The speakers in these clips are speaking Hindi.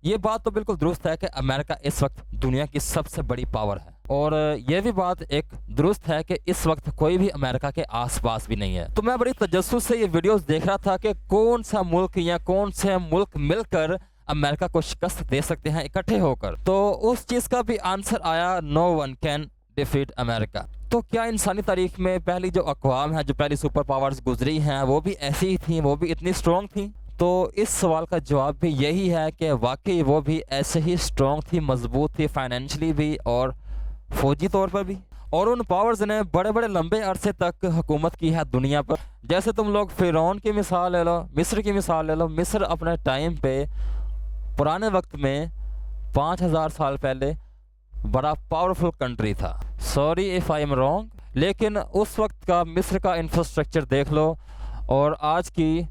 ये बात तो बिल्कुल दुरुस्त है कि अमेरिका इस वक्त दुनिया की सबसे बड़ी पावर है, और ये भी बात एक दुरुस्त है कि इस वक्त कोई भी अमेरिका के आसपास भी नहीं है। तो मैं बड़ी तजस्सुस से ये वीडियोस देख रहा था कि कौन सा मुल्क या कौन से मुल्क मिलकर अमेरिका को शिकस्त दे सकते हैं इकट्ठे होकर। तो उस चीज़ का भी आंसर आया, no one can defeat America. तो क्या इंसानी तारीख में पहली जो अक़वाम है, जो पहली सुपर पावर्स गुजरी हैं, वो भी ऐसी ही थी, वो भी इतनी स्ट्रॉन्ग थी? तो इस सवाल का जवाब भी यही है कि वाकई वो भी ऐसे ही स्ट्रॉन्ग थी, मजबूत थी, फाइनेंशियली भी और फौजी तौर पर भी। और उन पावर्स ने बड़े बड़े लंबे अरसे तक हुकूमत की है दुनिया पर। जैसे तुम लोग फ़िरौन की मिसाल ले लो, मिस्र की मिसाल ले लो। मिस्र अपने टाइम पे पुराने वक्त में 5000 साल पहले बड़ा पावरफुल कंट्री था। Sorry if I am wrong, लेकिन उस वक्त का मिस्र का इंफ्रास्ट्रक्चर देख लो और आज की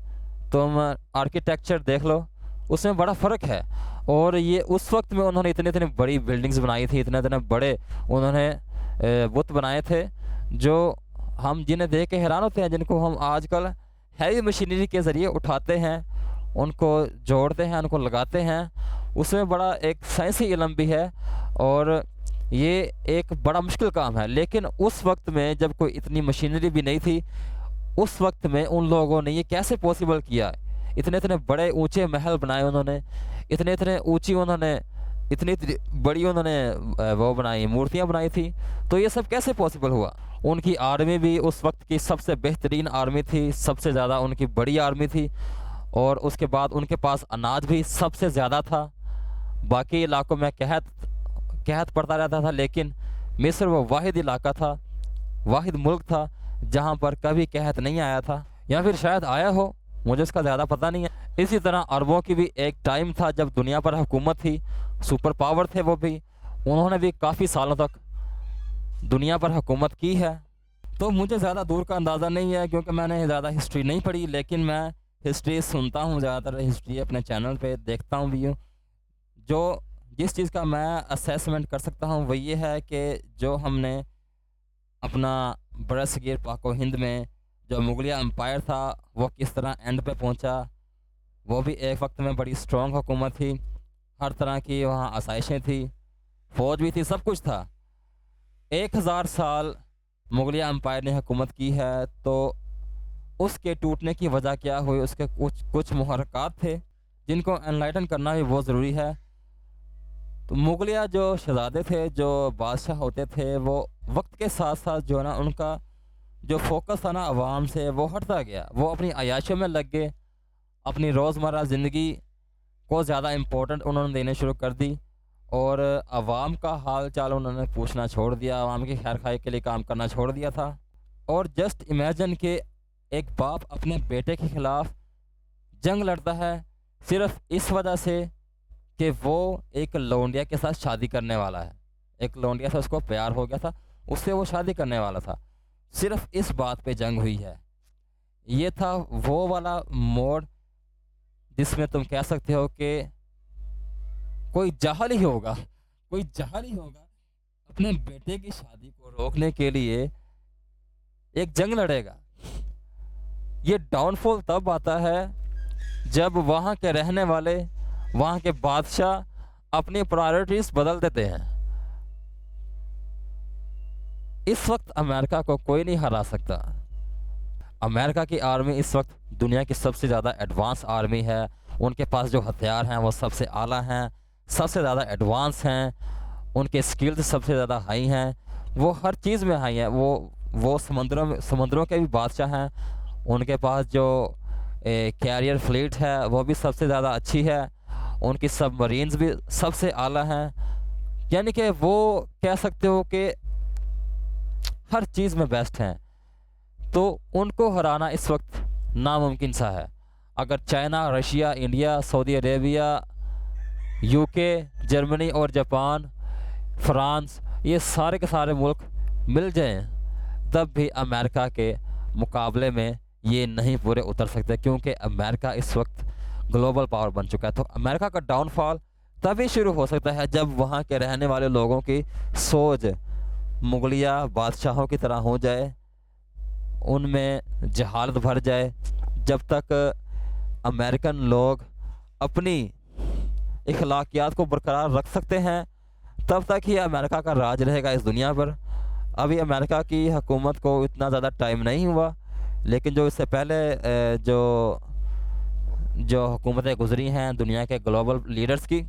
तुम आर्किटेक्चर देख लो, उसमें बड़ा फ़र्क है। और ये उस वक्त में उन्होंने इतने इतने बड़ी बिल्डिंग्स बनाई थी, इतने इतने बड़े उन्होंने बुत बनाए थे, जो हम जिन्हें देख के हैरान होते हैं, जिनको हम आजकल हैवी मशीनरी के ज़रिए उठाते हैं, उनको जोड़ते हैं, उनको लगाते हैं। उसमें बड़ा एक साइंसी इल्म भी है और ये एक बड़ा मुश्किल काम है। लेकिन उस वक्त में जब कोई इतनी मशीनरी भी नहीं थी, उस वक्त में उन लोगों ने ये कैसे पॉसिबल किया? इतने इतने बड़े ऊंचे महल बनाए उन्होंने, इतने इतने ऊंची उन्होंने, इतनी इतनी बड़ी उन्होंने वो बनाई, मूर्तियां बनाई थी। तो ये सब कैसे पॉसिबल हुआ? उनकी आर्मी भी उस वक्त की सबसे बेहतरीन आर्मी थी, सबसे ज़्यादा उनकी बड़ी आर्मी थी, और उसके बाद उनके पास अनाज भी सबसे ज़्यादा था। बाकी इलाकों में कहत कहत पड़ता रहता था, लेकिन मिस्र वो वाहिद इलाका था, वाहिद मुल्क था जहाँ पर कभी कहत नहीं आया था, या फिर शायद आया हो, मुझे इसका ज़्यादा पता नहीं है। इसी तरह अरबों की भी एक टाइम था जब दुनिया पर हुकूमत थी, सुपर पावर थे वो भी, उन्होंने भी काफ़ी सालों तक दुनिया पर हुकूमत की है। तो मुझे ज़्यादा दूर का अंदाज़ा नहीं है क्योंकि मैंने ज़्यादा हिस्ट्री नहीं पढ़ी, लेकिन मैं हिस्ट्री सुनता हूँ, ज़्यादातर हिस्ट्री अपने चैनल पे देखता हूँ भी हूँ। जो जिस चीज़ का मैं असेसमेंट कर सकता हूँ वो ये है कि जो हमने अपना बरसगीर पाक व हिंद में जो मुगलिया एम्पायर था वो किस तरह एंड पे पहुंचा, वो भी एक वक्त में बड़ी स्ट्रॉन्ग हुकूमत थी, हर तरह की वहाँ आसाइशें थी, फ़ौज भी थी, सब कुछ था। 1000 साल मुगलिया एम्पायर ने हुकूमत की है, तो उसके टूटने की वजह क्या हुई? उसके कुछ कुछ मुहर्रकात थे जिनको एनलाइटन करना भी बहुत ज़रूरी है। तो मुगलिया जो शहज़ादे थे, जो बादशाह होते थे, वो वक्त के साथ साथ जो है ना, उनका जो फोकस था ना अवाम से, वो हटता गया। वो अपनी अयाशियों में लग गए, अपनी रोज़मर्रा ज़िंदगी को ज़्यादा इम्पोर्टेंट उन्होंने देने शुरू कर दी, और अवाम का हाल चाल उन्होंने पूछना छोड़ दिया, अवाम की खैर खाई के लिए काम करना छोड़ दिया था। और जस्ट इमेजिन कि एक बाप अपने बेटे के ख़िलाफ़ जंग लड़ता है सिर्फ़ इस वजह से कि वो एक लौंडिया के साथ शादी करने वाला है। एक लौंडिया से उसको प्यार हो गया था, उससे वो शादी करने वाला था। सिर्फ़ इस बात पे जंग हुई है। ये था वो वाला मोड़ जिसमें तुम कह सकते हो कि कोई जाहिल ही होगा, कोई जाहिल ही होगा अपने बेटे की शादी को रोकने के लिए एक जंग लड़ेगा। ये डाउनफॉल तब आता है जब वहाँ के रहने वाले, वहाँ के बादशाह अपनी प्रायोरिटीज बदल देते हैं। इस वक्त अमेरिका को कोई नहीं हरा सकता। अमेरिका की आर्मी इस वक्त दुनिया की सबसे ज़्यादा एडवांस आर्मी है। उनके पास जो हथियार हैं वो सबसे आला हैं, सबसे ज़्यादा एडवांस हैं, उनके स्किल्स सबसे ज़्यादा हाई हैं, वो हर चीज़ में हाई हैं। वो समुंदरों के भी बादशाह हैं। उनके पास जो कैरियर फ्लीट है वो भी सबसे ज़्यादा अच्छी है, उनकी सबमरीन्स भी सबसे आला हैं। यानी कि वो कह सकते हो कि हर चीज़ में बेस्ट हैं। तो उनको हराना इस वक्त नामुमकिन सा है। अगर China, Russia, India, Saudi Arabia, UK, Germany और जापान, फ्रांस, ये सारे के सारे मुल्क मिल जाएं, तब भी अमेरिका के मुकाबले में ये नहीं पूरे उतर सकते, क्योंकि अमेरिका इस वक्त ग्लोबल पावर बन चुका है। तो अमेरिका का डाउनफॉल तभी शुरू हो सकता है जब वहाँ के रहने वाले लोगों की सोच मुगलिया बादशाहों की तरह हो जाए, उनमें जहालत भर जाए। जब तक अमेरिकन लोग अपनी इखलाकियात को बरकरार रख सकते हैं, तब तक ही अमेरिका का राज रहेगा इस दुनिया पर। अभी अमेरिका की हुकूमत को इतना ज़्यादा टाइम नहीं हुआ, लेकिन जो इससे पहले जो जो हुकूमतें गुजरी हैं दुनिया के ग्लोबल लीडर्स की,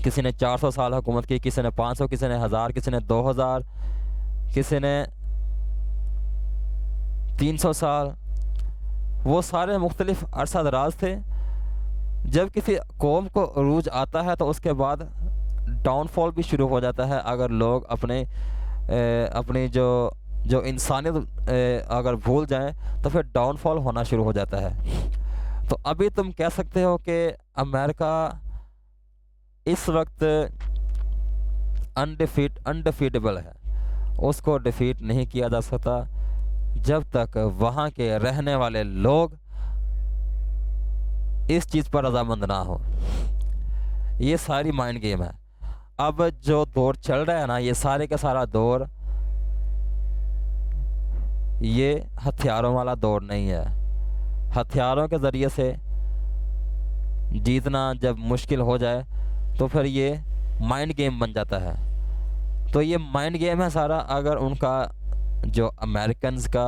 किसी ने 400 साल हुकूमत की, किसी ने 500, किसी ने 1000, किसी ने 2000, किसी ने 300 साल, वो सारे मुख्तलिफ अरसा दराज थे। जब किसी कौम को अरूज आता है तो उसके बाद डाउनफॉल भी शुरू हो जाता है। अगर लोग अपनी जो जो इंसानियत अगर भूल जाएं तो फिर डाउनफॉल होना शुरू हो जाता है। तो अभी तुम कह सकते हो कि अमेरिका इस वक्त अनडिफीटेबल है, उसको डिफीट नहीं किया जा सकता जब तक वहाँ के रहने वाले लोग इस चीज़ पर रजामंद ना हो। ये सारी माइंड गेम है। अब जो दौर चल रहा है ना, ये सारे का सारा दौर ये हथियारों वाला दौर नहीं है। हथियारों के ज़रिए से जीतना जब मुश्किल हो जाए तो फिर ये माइंड गेम बन जाता है। तो ये माइंड गेम है सारा। अगर उनका जो अमेरिकन्स का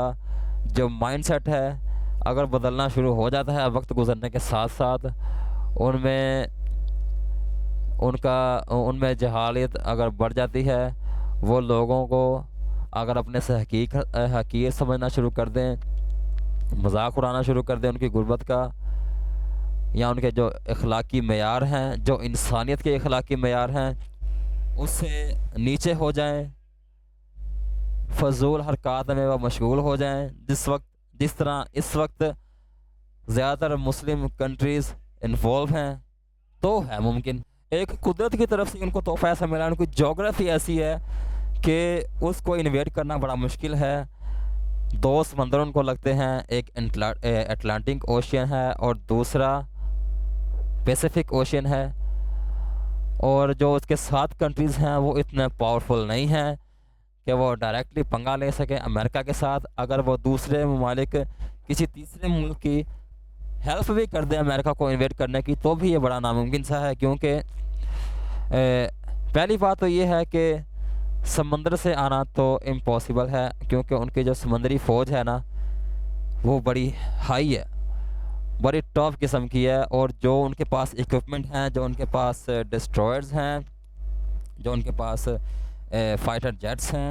जो माइंडसेट है अगर बदलना शुरू हो जाता है वक्त गुजरने के साथ साथ, उनमें जहालियत अगर बढ़ जाती है, वो लोगों को अगर अपने से हकीर समझना शुरू कर दें, मजाक उड़ाना शुरू कर दें उनकी गुर्बत का, या उनके जो अखलाकी मेयार हैं, जो इंसानियत के अखलाकी मेयार हैं, उससे नीचे हो जाएं, फजूल हरकत में वह मशगूल हो जाएं, जिस तरह इस वक्त ज़्यादातर मुस्लिम कंट्रीज़ इन्वॉल्व हैं, तो है मुमकिन। एक कुदरत की तरफ से उनको तोहफा ऐसा मिला, उनकी जोग्राफ़ी ऐसी है कि उसको इन्वेट करना बड़ा मुश्किल है। 2 समंदर उनको लगते हैं, एक अटलांटिक ओशियन है और दूसरा पैसिफिक ओशियन है। और जो उसके 7 कंट्रीज़ हैं वो इतने पावरफुल नहीं हैं कि वो डायरेक्टली पंगा ले सकें अमेरिका के साथ। अगर वो दूसरे ममालिक किसी तीसरे मुल्क की हेल्प भी कर दें अमेरिका को इन्वेट करने की, तो भी ये बड़ा नामुमकिन सा है। क्योंकि पहली बात तो ये है कि समंदर से आना तो इम्पॉसिबल है, क्योंकि उनकी जो समंदरी फ़ौज है ना वो बड़ी हाई है, बड़ी टॉप किस्म की है। और जो उनके पास इक्विपमेंट हैं, जो उनके पास डिस्ट्रॉयर्स हैं, जो उनके पास फाइटर जेट्स हैं,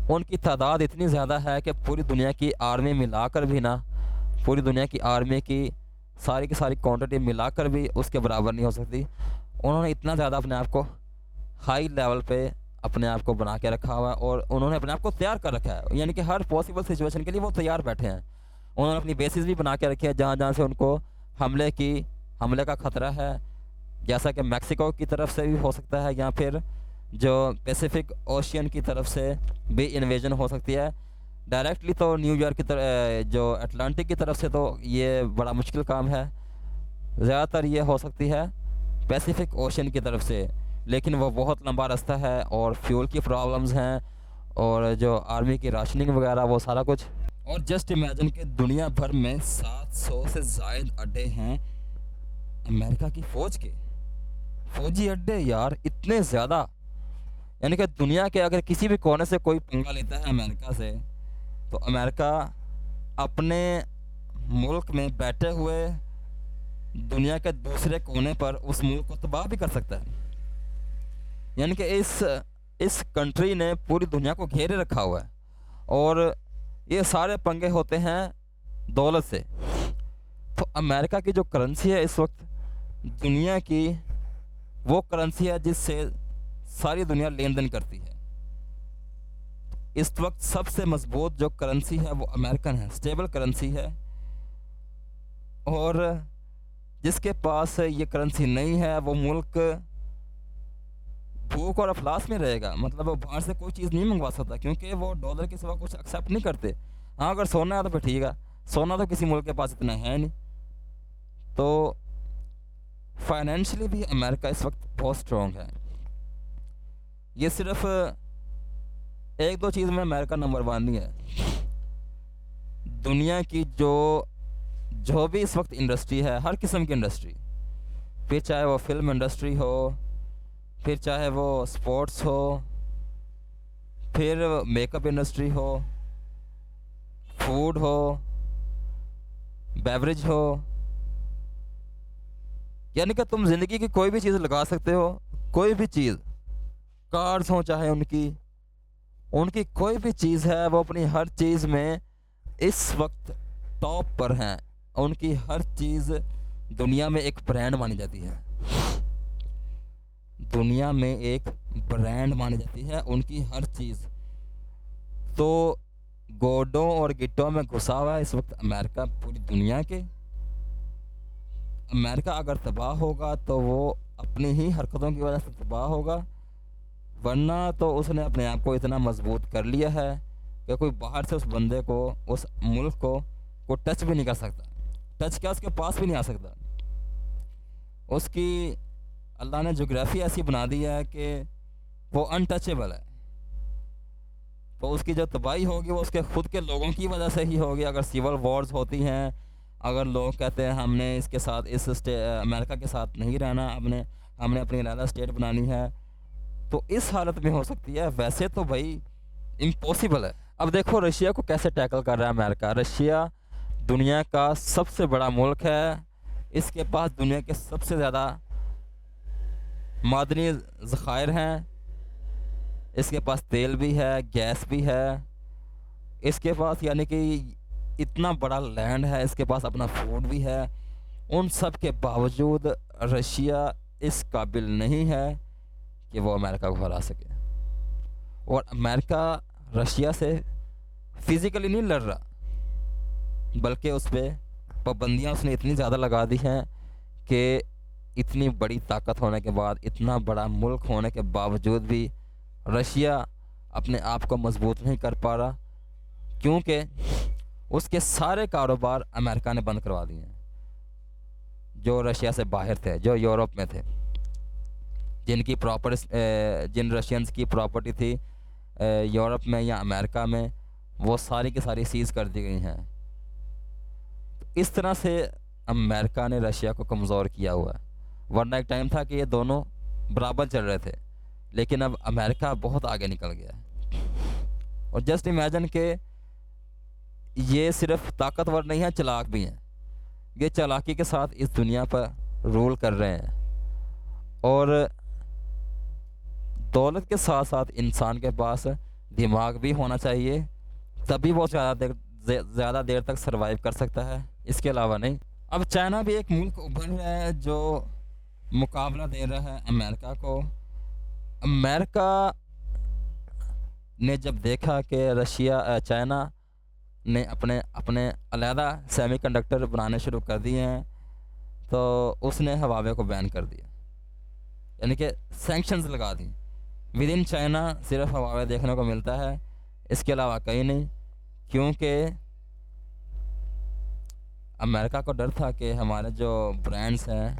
उनकी तादाद इतनी ज़्यादा है कि पूरी दुनिया की आर्मी मिलाकर भी ना, पूरी दुनिया की आर्मी की सारी क्वांटिटी मिलाकर भी उसके बराबर नहीं हो सकती। उन्होंने इतना ज़्यादा अपने आप को हाई लेवल पे अपने आप को बना के रखा हुआ है और उन्होंने अपने आप को तैयार कर रखा है, यानी कि हर पॉसिबल सिचुएशन के लिए वो तैयार बैठे हैं। उन्होंने अपनी बेसिस भी बना के रखी है जहाँ जहाँ से उनको हमले का ख़तरा है, जैसा कि मैक्सिको की तरफ से भी हो सकता है, या फिर जो पैसिफिक ओशियन की तरफ से भी इन्वेजन हो सकती है। डायरेक्टली तो न्यूयॉर्क की तरफ, जो अटलांटिक की तरफ से तो ये बड़ा मुश्किल काम है। ज़्यादातर ये हो सकती है पैसिफिक ओशियन की तरफ से, लेकिन वो बहुत लंबा रास्ता है और फ्यूल की प्रॉब्लम्स हैं और जो आर्मी की राशनिंग वगैरह वो सारा कुछ। और जस्ट इमेजिन कि दुनिया भर में 700 से ज़ायद अड्डे हैं अमेरिका की फ़ौज के, फ़ौजी अड्डे यार, इतने ज़्यादा। यानी कि दुनिया के अगर किसी भी कोने से कोई पंगा लेता है अमेरिका से, तो अमेरिका अपने मुल्क में बैठे हुए दुनिया के दूसरे कोने पर उस मुल्क को तबाह भी कर सकता है। यानी कि इस कंट्री ने पूरी दुनिया को घेरे रखा हुआ है और ये सारे पंगे होते हैं दौलत से। तो अमेरिका की जो करेंसी है इस वक्त दुनिया की वो करेंसी है जिससे सारी दुनिया लेन देन करती है। इस वक्त सबसे मजबूत जो करेंसी है वो अमेरिकन है, स्टेबल करेंसी है। और जिसके पास ये करेंसी नहीं है वो मुल्क भूख और अफलास में रहेगा। मतलब वो बाहर से कोई चीज़ नहीं मंगवा सकता क्योंकि वो डॉलर के सिवा कुछ एक्सेप्ट नहीं करते। हाँ, अगर सोना है तो फिर ठीक है, सोना तो किसी मुल्क के पास इतना है नहीं। तो फाइनेंशियली भी अमेरिका इस वक्त बहुत स्ट्रॉन्ग है। ये सिर्फ 1-2 चीज़ में अमेरिका नंबर 1 नहीं है। दुनिया की जो भी इस वक्त इंडस्ट्री है, हर किस्म की इंडस्ट्री, फिर चाहे वो फिल्म इंडस्ट्री हो, फिर चाहे वो स्पोर्ट्स हो, फिर मेकअप इंडस्ट्री हो, फूड हो, बेवरेज हो, यानी कि तुम ज़िंदगी की कोई भी चीज़ लगा सकते हो। कोई भी चीज़, कार्स हो चाहे उनकी उनकी कोई भी चीज़ है, वो अपनी हर चीज़ में इस वक्त टॉप पर हैं। उनकी हर चीज़ दुनिया में एक ब्रांड मानी जाती है। दुनिया में एक ब्रांड मानी जाती है उनकी हर चीज़। तो गोडों और गिट्टों में घुसा हुआ है इस वक्त अमेरिका पूरी दुनिया के। अमेरिका अगर तबाह होगा तो वो अपनी ही हरकतों की वजह से तबाह होगा, वरना तो उसने अपने आप को इतना मजबूत कर लिया है कि कोई बाहर से उस बंदे को, उस मुल्क को टच भी नहीं कर सकता। टच क्या, उसके पास भी नहीं आ सकता। उसकी अल्लाह ने जोग्राफ़ी ऐसी बना दी है कि वो अनटचेबल है। तो उसकी जो तबाही होगी वो उसके ख़ुद के लोगों की वजह से ही होगी। अगर सिविल वॉर्स होती हैं, अगर लोग कहते हैं हमने इसके साथ अमेरिका के साथ नहीं रहना, हमने अपनी अलग स्टेट बनानी है, तो इस हालत में हो सकती है। वैसे तो भाई इम्पॉसिबल है। अब देखो रशिया को कैसे टैकल कर रहा है अमेरिका। रशिया दुनिया का सबसे बड़ा मुल्क है। इसके पास दुनिया के सबसे ज़्यादा मादनी ज़खायर हैं। इसके पास तेल भी है, गैस भी है। इसके पास यानी कि इतना बड़ा लैंड है, इसके पास अपना फूड भी है। उन सब के बावजूद रशिया इस काबिल नहीं है कि वो अमेरिका को हरा सके। और अमेरिका रशिया से फिज़िकली नहीं लड़ रहा, बल्कि उस पर पाबंदियाँ उसने इतनी ज़्यादा लगा दी हैं कि इतनी बड़ी ताकत होने के बाद, इतना बड़ा मुल्क होने के बावजूद भी रशिया अपने आप को मजबूत नहीं कर पा रहा, क्योंकि उसके सारे कारोबार अमेरिका ने बंद करवा दिए हैं। जो रशिया से बाहर थे, जो यूरोप में थे, जिन रशियंस की प्रॉपर्टी थी यूरोप में या अमेरिका में, वो सारी की सारी सीज़ कर दी गई हैं। तो इस तरह से अमेरिका ने रशिया को कमज़ोर किया हुआ है। वरना एक टाइम था कि ये दोनों बराबर चल रहे थे, लेकिन अब अमेरिका बहुत आगे निकल गया है। और जस्ट इमेजिन के ये सिर्फ ताकतवर नहीं है, चालाक भी हैं। ये चालाकी के साथ इस दुनिया पर रूल कर रहे हैं। और दौलत के साथ साथ इंसान के पास दिमाग भी होना चाहिए, तभी वो ज़्यादा देर तक सरवाइव कर सकता है, इसके अलावा नहीं। अब चाइना भी एक मुल्क उभर रहा है जो मुकाबला दे रहा है अमेरिका को। अमेरिका ने जब देखा कि चाइना ने अपने अलहदा सेमीकंडक्टर बनाने शुरू कर दिए हैं, तो उसने हवावे को बैन कर दिया, यानी कि सैंक्शंस लगा दी। विद इन चाइना सिर्फ हवावे देखने को मिलता है, इसके अलावा कहीं नहीं, क्योंकि अमेरिका को डर था कि हमारे जो ब्रांड्स हैं